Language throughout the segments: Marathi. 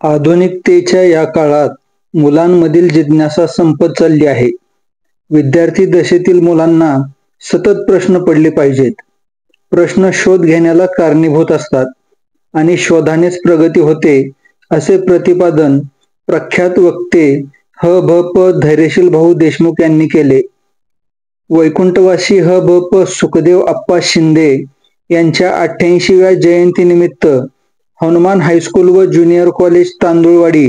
आधुनिकतेच्या या काळात मुलांमधील जिज्ञासा संपत चालली आहे. विद्यार्थी दशेतील मुलांना सतत प्रश्न पडले पाहिजेत. प्रश्न शोध घेण्याला कारणीभूत असतात आणि शोधानेच प्रगती होते, असे प्रतिपादन प्रख्यात वक्ते ह.भ.प. धैर्यशील भाऊ देशमुख यांनी केले. वैकुंठवासी ह.भ.प. सुखदेव आप्पा शिंदे यांच्या 88व्या जयंतीनिमित्त हनुमान हायस्कूल व ज्युनियर कॉलेज तांदुळवाडी,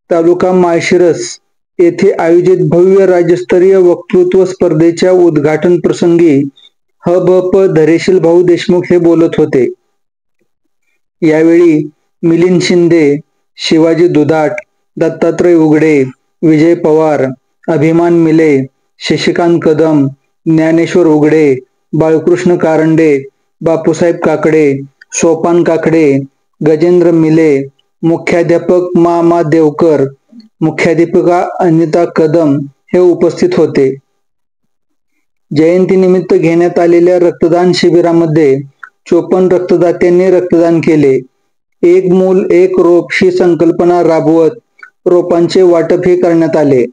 तालुका माळशिरस येथे आयोजित भव्य राज्यस्तरीय वक्तृत्व स्पर्धेच्या उद्घाटन प्रसंगी ह.भ.प. धैर्यशील भाऊ देशमुख हे बोलत होते. यावेळी मिलिंद शिंदे, शिवाजी दुधाट, दत्तात्रय उघडे, विजय पवार, अभिमान मिले, शशिकांत कदम, ज्ञानेश्वर उघडे, बाळकृष्ण कारंडे, बापूसाहेब काकडे, सोपान काकडे, गजेंद्र मिले, मुख्याध्यापक मा. देवकर, मुख्याध्यापिका अनिता कदम हे उपस्थित होते. जयंतीनिमित्त घेण्यात आलेल्या रक्तदान शिबिरामध्ये 54 रक्तदात्यांनी रक्तदान केले. एक मूल एक रोप ही संकल्पना राबवत रोपांचे वाटपही करण्यात आले.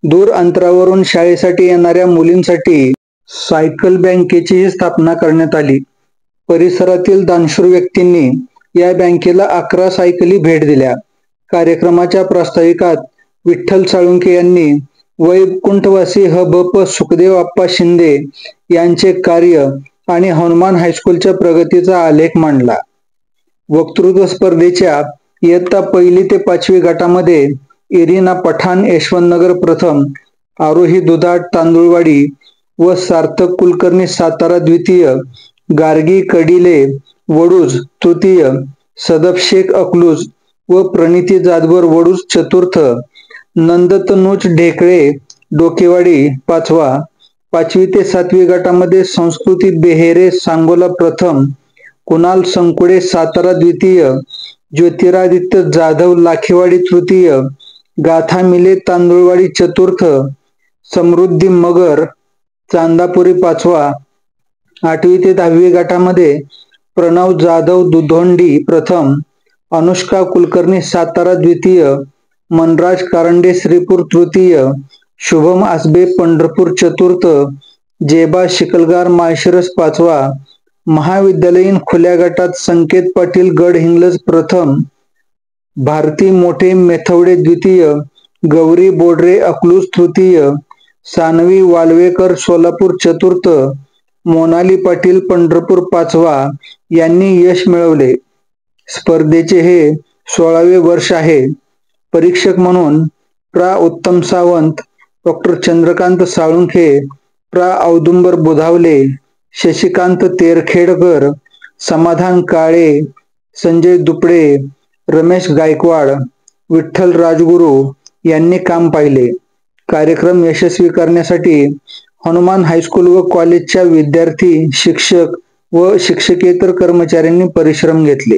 दूर अंतरावरून शाळेसाठी येणाऱ्या मुलींसाठी सायकल बँकेचीही स्थापना करण्यात आली. परिसरातील दानशूर व्यक्तींनी या बँकेला 11 सायकली भेट दिल्या. कार्यक्रमाच्या प्रास्ताविकात विठ्ठल साळुंखे यांनी वैकुंठवासी ह.भ.प. सुखदेव आप्पा शिंदे यांचे कार्य आणि हनुमान हायस्कूलच्या प्रगतीचा आलेख मांडला. वक्तृत्व स्पर्धेच्या इयत्ता 1ली ते 5वी गटामध्ये इरिना पठाण यशवंतनगर प्रथम, आरोही दुधाट तांदुळवाडी व सार्थक कुलकर्णी सातारा द्वितीय, गार्गी कडिले वडूज तृतीय, सदफ शेख अकलूज व प्रणिती जाधवर वडूज चतुर्थ, नंदतनुज ढेकळे डोकेवाडी पाचवा, 5वी ते 7वी गटामध्ये संस्कृती बेहेरे सांगोला प्रथम, कुणाल संकुडे सातारा द्वितीय, ज्योतिरादित्य जाधव लाखेवाडी तृतीय, गाथा मिले तांदुळवाडी चतुर्थ, समृद्धी मगर चांदापुरी पाचवा, 8वी ते 10वी गटामध्ये प्रणव जाधव दुधोंडी प्रथम, अनुष्का कुलकर्णी सातारा द्वितीय, मनराज कारंडे श्रीपूर तृतीय, शुभम आसबे पंढरपूर चतुर्थ, जेबा शिकलगार माळशिरस पाचवा, महाविद्यालयीन खुल्या गटात संकेत पाटील गडहिंग्लज प्रथम, भारती मोठे मेथवडे द्वितीय, गौरी बोडरे अकलूज तृतीय, सानवी वालवेकर सोलापूर चतुर्थ, मोनाली पाटील पंढरपूर पाचवा यांनी यश मिळवले. स्पर्धेचे हे 16वे वर्ष आहे. परीक्षक म्हणून प्रा. उत्तम सावंत, डॉ. चंद्रकांत साळुंखे, प्रा. औदुंबर बुधावले, शशिकांत तेरखेडकर, समाधान काळे, संजय दुपडे, रमेश गायकवाड, विठ्ठल राजगुरू यांनी काम पाहिले. कार्यक्रम यशस्वी करण्यासाठी हनुमान हायस्कूल व कॉलेजच्या विद्यार्थी, शिक्षक व शिक्षकेतर कर्मचाऱ्यांनी परिश्रम घेतले.